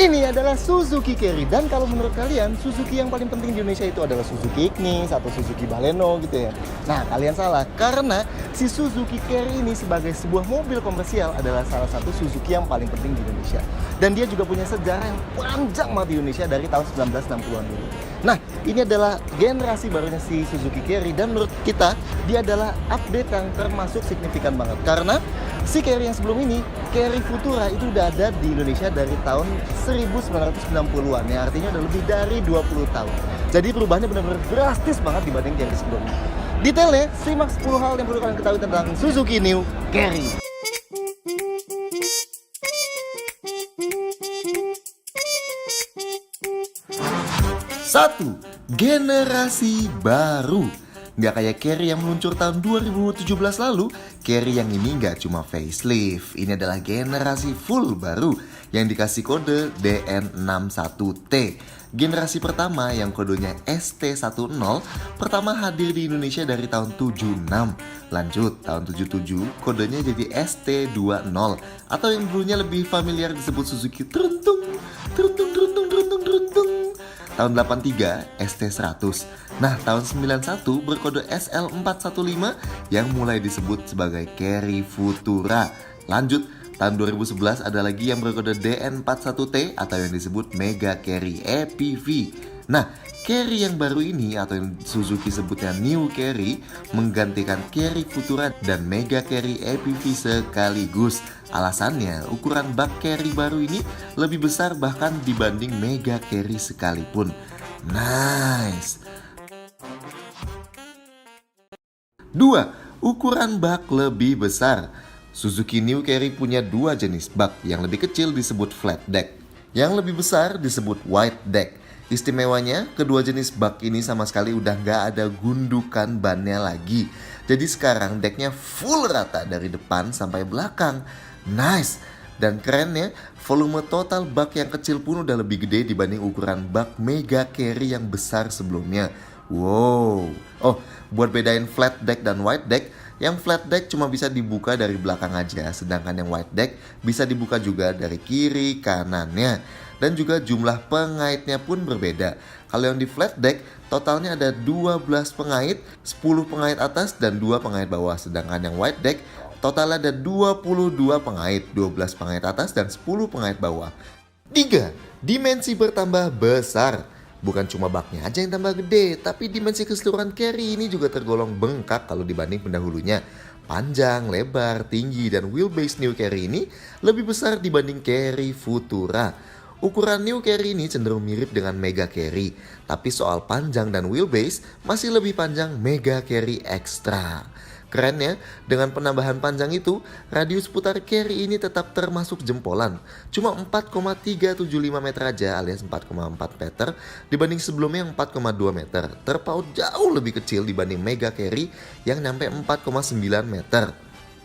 Ini adalah Suzuki Carry, dan kalau menurut kalian Suzuki yang paling penting di Indonesia itu adalah Suzuki Ignis atau Suzuki Baleno gitu ya. Nah, kalian salah, karena si Suzuki Carry ini sebagai sebuah mobil komersial adalah salah satu Suzuki yang paling penting di Indonesia. Dan dia juga punya sejarah yang panjang banget di Indonesia dari tahun 1960-an dulu. Nah, ini adalah generasi barunya si Suzuki Carry, dan menurut kita dia adalah update yang termasuk signifikan banget. Karena si Carry yang sebelum ini, Carry Futura, itu udah ada di Indonesia dari tahun 1990-an ya, artinya udah lebih dari 20 tahun. Jadi perubahannya benar-benar drastis banget dibanding Carry sebelumnya. Detailnya, simak 10 hal yang perlu kalian ketahui tentang Suzuki New Carry. Satu, generasi baru. Nggak kayak Carry yang meluncur tahun 2017 lalu, Carry yang ini nggak cuma facelift. Ini adalah generasi full baru yang dikasih kode DN61T. Generasi pertama yang kodenya ST10 pertama hadir di Indonesia dari tahun 76. Lanjut, tahun 77 kodenya jadi ST20 atau yang dulunya lebih familiar disebut Suzuki Truntung. Tahun 83 ST100. Nah, tahun 91 berkode SL415 yang mulai disebut sebagai Carry Futura. Lanjut, tahun 2011 ada lagi yang berkode DN41T atau yang disebut Mega Carry EPV. Nah, Carry yang baru ini atau yang Suzuki sebutnya New Carry menggantikan Carry Futura dan Mega Carry EPV sekaligus. Alasannya, ukuran bak Carry baru ini lebih besar bahkan dibanding Mega Carry sekalipun. Nice. 2. Ukuran bak lebih besar. Suzuki New Carry punya dua jenis bak. Yang lebih kecil disebut flat deck, yang lebih besar disebut wide deck. Istimewanya, kedua jenis bak ini sama sekali udah gak ada gundukan bannya lagi. Jadi sekarang decknya full rata dari depan sampai belakang. Nice. Dan kerennya, volume total bak yang kecil pun udah lebih gede dibanding ukuran bak Mega Carry yang besar sebelumnya. Wow. Oh, buat bedain flat deck dan wide deck, yang flat deck cuma bisa dibuka dari belakang aja, sedangkan yang wide deck bisa dibuka juga dari kiri kanannya. Dan juga jumlah pengaitnya pun berbeda. Kalau yang di flat deck, totalnya ada 12 pengait, 10 pengait atas dan 2 pengait bawah. Sedangkan yang wide deck, totalnya ada 22 pengait, 12 pengait atas dan 10 pengait bawah. 3. Dimensi bertambah besar. Bukan cuma baknya aja yang tambah gede, tapi dimensi keseluruhan Carry ini juga tergolong bengkak kalau dibanding pendahulunya. Panjang, lebar, tinggi, dan wheelbase New Carry ini lebih besar dibanding Carry Futura. Ukuran New Carry ini cenderung mirip dengan Mega Carry, tapi soal panjang dan wheelbase masih lebih panjang Mega Carry Extra. Kerennya, dengan penambahan panjang itu, radius putar Carry ini tetap termasuk jempolan. Cuma 4,375 meter aja alias 4,4 meter dibanding sebelumnya yang 4,2 meter. Terpaut jauh lebih kecil dibanding Mega Carry yang nyampe 4,9 meter.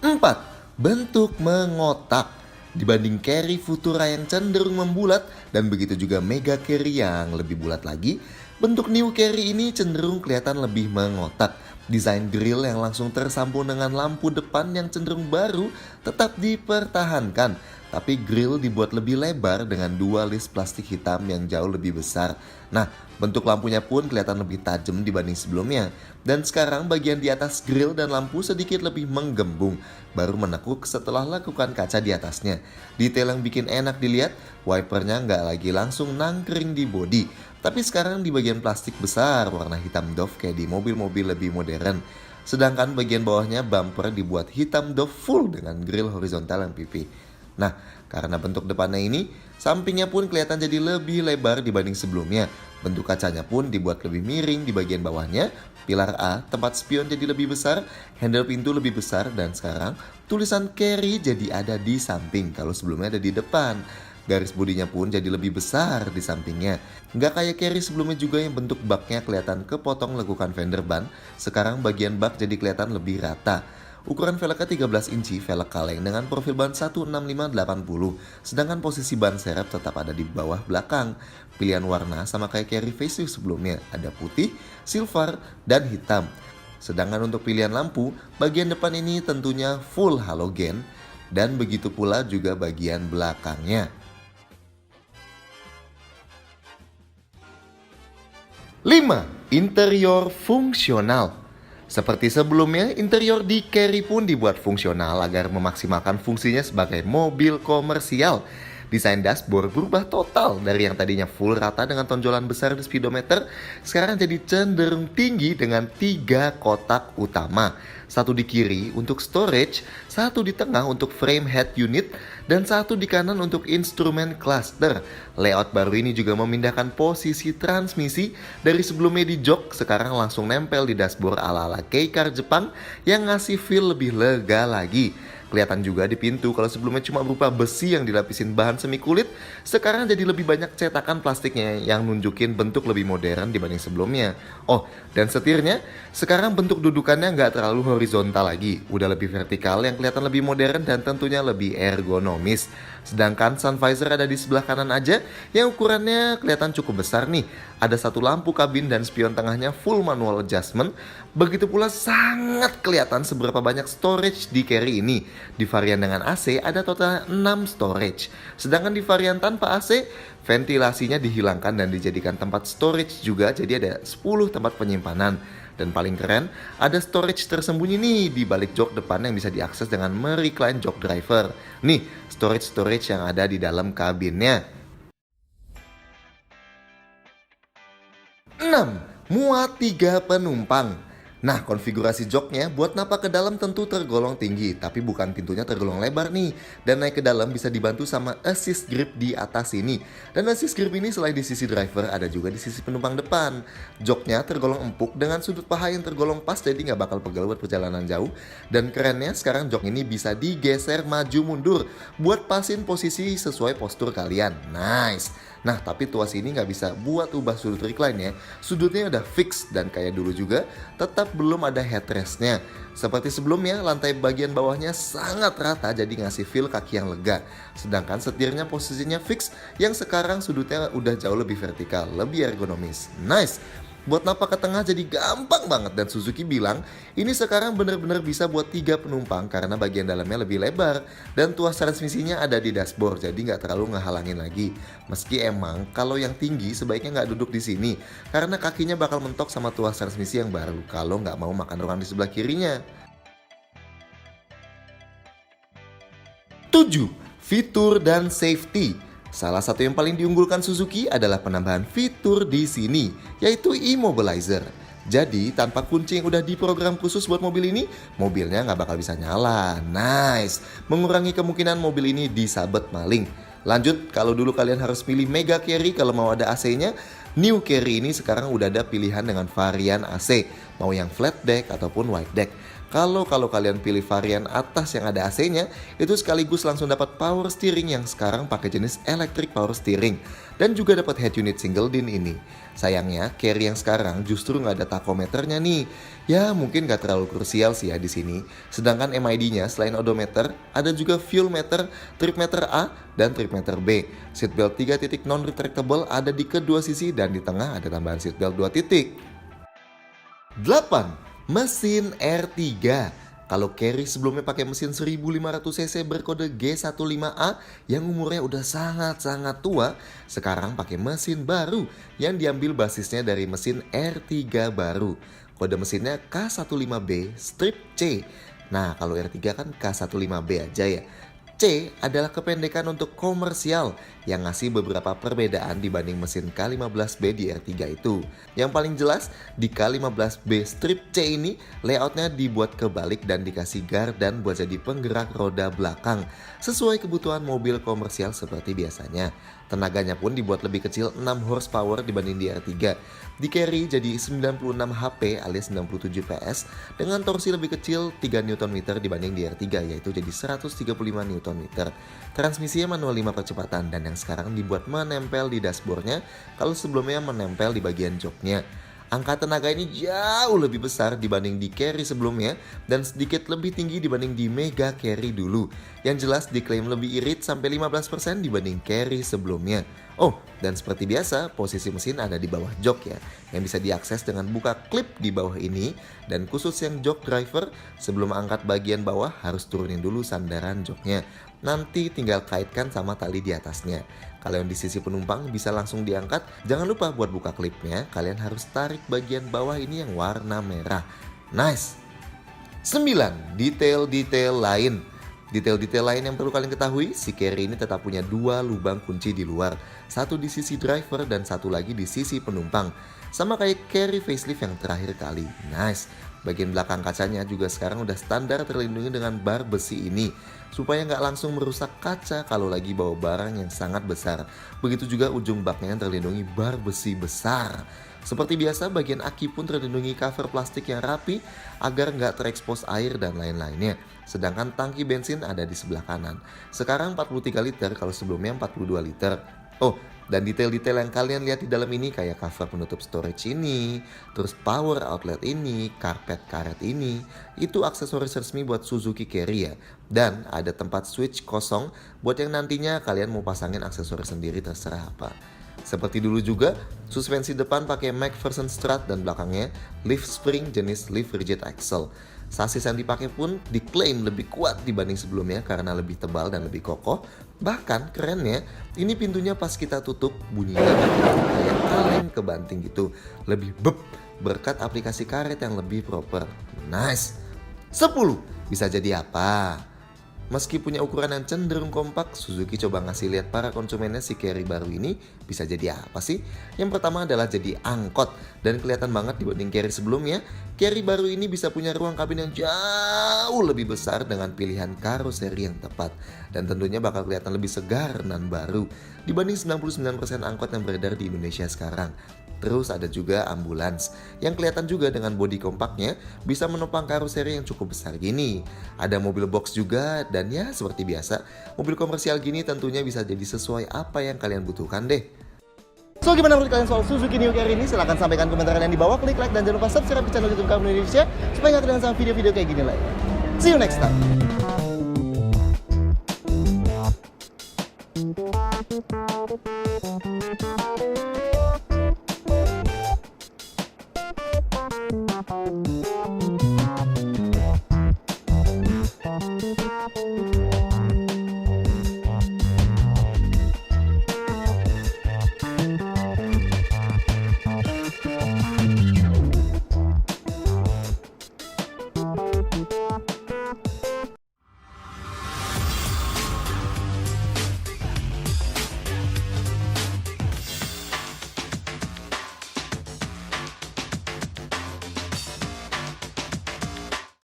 4. Bentuk mengotak. Dibanding Carry Futura yang cenderung membulat dan begitu juga Mega Carry yang lebih bulat lagi, bentuk New Carry ini cenderung kelihatan lebih mengotak. Desain grill yang langsung tersambung dengan lampu depan yang cenderung baru tetap dipertahankan, tapi grill dibuat lebih lebar dengan dua list plastik hitam yang jauh lebih besar. Nah, bentuk lampunya pun kelihatan lebih tajam dibanding sebelumnya. Dan sekarang bagian di atas grill dan lampu sedikit lebih menggembung, baru menekuk setelah lakukan kaca di atasnya. Detail yang bikin enak dilihat, wipernya nggak lagi langsung nangkring di bodi, tapi sekarang di bagian plastik besar warna hitam doff kayak di mobil-mobil lebih modern. Sedangkan bagian bawahnya bumper dibuat hitam doff full dengan grill horizontal yang pipih. Nah, karena bentuk depannya ini, sampingnya pun kelihatan jadi lebih lebar dibanding sebelumnya. Bentuk kacanya pun dibuat lebih miring di bagian bawahnya. Pilar A, tempat spion jadi lebih besar, handle pintu lebih besar, dan sekarang tulisan Carry jadi ada di samping kalau sebelumnya ada di depan. Garis bodinya pun jadi lebih besar di sampingnya. Nggak kayak Carry sebelumnya juga yang bentuk baknya kelihatan kepotong lekukan fender ban. Sekarang bagian bak jadi kelihatan lebih rata. Ukuran velgnya 13 inci velg kaleng dengan profil ban 165/80, sedangkan posisi ban serep tetap ada di bawah belakang. Pilihan warna sama kayak carry facelift sebelumnya, ada putih, silver, dan hitam. Sedangkan untuk pilihan lampu, bagian depan ini tentunya full halogen, dan begitu pula juga bagian belakangnya. 5. Interior fungsional. Seperti sebelumnya, interior di Carry pun dibuat fungsional agar memaksimalkan fungsinya sebagai mobil komersial. Desain dashboard berubah total dari yang tadinya full rata dengan tonjolan besar di speedometer, sekarang jadi cenderung tinggi dengan 3 kotak utama. Satu di kiri untuk storage, satu di tengah untuk frame head unit, dan satu di kanan untuk instrumen cluster. Layout baru ini juga memindahkan posisi transmisi dari sebelumnya di jok, sekarang langsung nempel di dashboard ala-ala K-Car Jepang yang ngasih feel lebih lega lagi. Kelihatan juga di pintu kalau sebelumnya cuma berupa besi yang dilapisin bahan semi kulit, sekarang jadi lebih banyak cetakan plastiknya yang nunjukin bentuk lebih modern dibanding sebelumnya. Oh, dan setirnya, sekarang bentuk dudukannya nggak terlalu horizontal lagi, udah lebih vertikal yang kelihatan lebih modern dan tentunya lebih ergonomis. Sedangkan sun visor ada di sebelah kanan aja yang ukurannya kelihatan cukup besar nih. Ada satu lampu kabin dan spion tengahnya full manual adjustment. Begitu pula sangat kelihatan seberapa banyak storage di Carry ini. Di varian dengan AC ada total 6 storage. Sedangkan di varian tanpa AC, ventilasinya dihilangkan dan dijadikan tempat storage juga, jadi ada 10 tempat penyimpanan. Dan paling keren, ada storage tersembunyi nih di balik jok depan yang bisa diakses dengan merecline jok driver. Nih, storage yang ada di dalam kabinnya. 6. Muat 3 penumpang. Nah, konfigurasi joknya buat napak ke dalam tentu tergolong tinggi, tapi bukan pintunya tergolong lebar nih. Dan naik ke dalam bisa dibantu sama assist grip di atas sini. Dan assist grip ini selain di sisi driver, ada juga di sisi penumpang depan. Joknya tergolong empuk dengan sudut paha yang tergolong pas, jadi nggak bakal pegel buat perjalanan jauh. Dan kerennya sekarang jok ini bisa digeser maju mundur buat pasin posisi sesuai postur kalian. Nice! Nah, tapi tuas ini nggak bisa buat ubah sudut recline-nya. Sudutnya udah fix dan kayak dulu juga, tetap belum ada headrest-nya. Seperti sebelumnya, lantai bagian bawahnya sangat rata jadi ngasih feel kaki yang lega. Sedangkan setirnya posisinya fix yang sekarang sudutnya udah jauh lebih vertikal, lebih ergonomis. Nice! Buat napak ke tengah jadi gampang banget dan Suzuki bilang ini sekarang bener-bener bisa buat 3 penumpang karena bagian dalamnya lebih lebar dan tuas transmisinya ada di dashboard jadi nggak terlalu ngehalangin lagi. Meski emang kalau yang tinggi sebaiknya nggak duduk di sini karena kakinya bakal mentok sama tuas transmisi yang baru kalau nggak mau makan ruang di sebelah kirinya. 7. Fitur dan safety. Salah satu yang paling diunggulkan Suzuki adalah penambahan fitur di sini, yaitu immobilizer. Jadi tanpa kunci yang udah diprogram khusus buat mobil ini, mobilnya nggak bakal bisa nyala. Nice, mengurangi kemungkinan mobil ini disabet maling. Lanjut, kalau dulu kalian harus pilih Mega Carry kalau mau ada AC-nya, New Carry ini sekarang udah ada pilihan dengan varian AC, mau yang flat deck ataupun wide deck. Kalau kalian pilih varian atas yang ada AC-nya, itu sekaligus langsung dapat power steering yang sekarang pakai jenis electric power steering. Dan juga dapat head unit single din ini. Sayangnya, Carry yang sekarang justru nggak ada tachometernya nih. Ya mungkin nggak terlalu krusial sih ya di sini. Sedangkan MID-nya selain odometer, ada juga fuel meter, trip meter A, dan trip meter B. Seatbelt 3 titik non-retractable ada di kedua sisi dan di tengah ada tambahan seatbelt 2 titik. 8. Mesin R3. Kalau Carry sebelumnya pakai mesin 1500cc berkode G15A yang umurnya udah sangat-sangat tua, sekarang pakai mesin baru yang diambil basisnya dari mesin R3 baru. Kode mesinnya K15B strip C. Nah, kalau R3 kan K15B aja ya. C adalah kependekan untuk komersial yang ngasih beberapa perbedaan dibanding mesin K15B di R3 itu. Yang paling jelas, di K15B strip C ini layoutnya dibuat kebalik dan dikasih gardan buat jadi penggerak roda belakang sesuai kebutuhan mobil komersial seperti biasanya. Tenaganya pun dibuat lebih kecil 6 horsepower dibanding di R3. Di Carry jadi 96 HP alias 97 PS dengan torsi lebih kecil 3 Nm dibanding di R3 yaitu jadi 135 Nm. Transmisinya manual 5 percepatan dan yang sekarang dibuat menempel di dashboardnya kalau sebelumnya menempel di bagian joknya. Angka tenaga ini jauh lebih besar dibanding di Carry sebelumnya dan sedikit lebih tinggi dibanding di Mega Carry dulu. Yang jelas diklaim lebih irit sampai 15% dibanding Carry sebelumnya. Oh, dan seperti biasa posisi mesin ada di bawah jok ya, yang bisa diakses dengan buka klip di bawah ini. Dan khusus yang jok driver, sebelum angkat bagian bawah harus turunin dulu sandaran joknya. Nanti tinggal kaitkan sama tali di atasnya. Kalau yang di sisi penumpang bisa langsung diangkat. Jangan lupa buat buka klipnya, kalian harus tarik bagian bawah ini yang warna merah. Nice. 9. Detail-detail lain. Detail-detail lain yang perlu kalian ketahui, si Carry ini tetap punya 2 lubang kunci di luar. Satu di sisi driver dan satu lagi di sisi penumpang. Sama kayak Carry facelift yang terakhir kali. Nice. Bagian belakang kacanya juga sekarang udah standar terlindungi dengan bar besi ini, supaya nggak langsung merusak kaca kalau lagi bawa barang yang sangat besar. Begitu juga ujung baknya yang terlindungi bar besi besar. Seperti biasa, bagian aki pun terlindungi cover plastik yang rapi agar nggak terekspos air dan lain-lainnya. Sedangkan tangki bensin ada di sebelah kanan. Sekarang 43 liter kalau sebelumnya 42 liter. Oh, dan detail-detail yang kalian lihat di dalam ini kayak cover penutup storage ini, terus power outlet ini, karpet karet ini, itu aksesoris resmi buat Suzuki Carry ya. Dan ada tempat switch kosong buat yang nantinya kalian mau pasangin aksesoris sendiri terserah apa. Seperti dulu juga, suspensi depan pakai McPherson strut dan belakangnya leaf spring jenis leaf rigid axle. Sasis yang dipakai pun diklaim lebih kuat dibanding sebelumnya karena lebih tebal dan lebih kokoh. Bahkan kerennya, ini pintunya pas kita tutup bunyinya kayak kaleng kebanting gitu. Lebih beb berkat aplikasi karet yang lebih proper. Nice. 10. Bisa jadi apa? Meski punya ukuran yang cenderung kompak, Suzuki coba ngasih lihat para konsumennya si Carry baru ini bisa jadi apa sih? Yang pertama adalah jadi angkot, dan kelihatan banget dibanding Carry sebelumnya. Carry baru ini bisa punya ruang kabin yang jauh lebih besar dengan pilihan karoseri yang tepat. Dan tentunya bakal kelihatan lebih segar dan baru dibanding 99% angkot yang beredar di Indonesia sekarang. Terus ada juga ambulans yang kelihatan juga dengan bodi kompaknya bisa menopang karoseri yang cukup besar gini. Ada mobil box juga dan ya seperti biasa, mobil komersial gini tentunya bisa jadi sesuai apa yang kalian butuhkan deh. So gimana menurut kalian soal Suzuki New Carry ini? Silahkan sampaikan komentar kalian di bawah, klik like dan jangan lupa subscribe channel YouTube Kamu Indonesia supaya nggak ketinggalan sama video-video kayak gini lainnya. See you next time.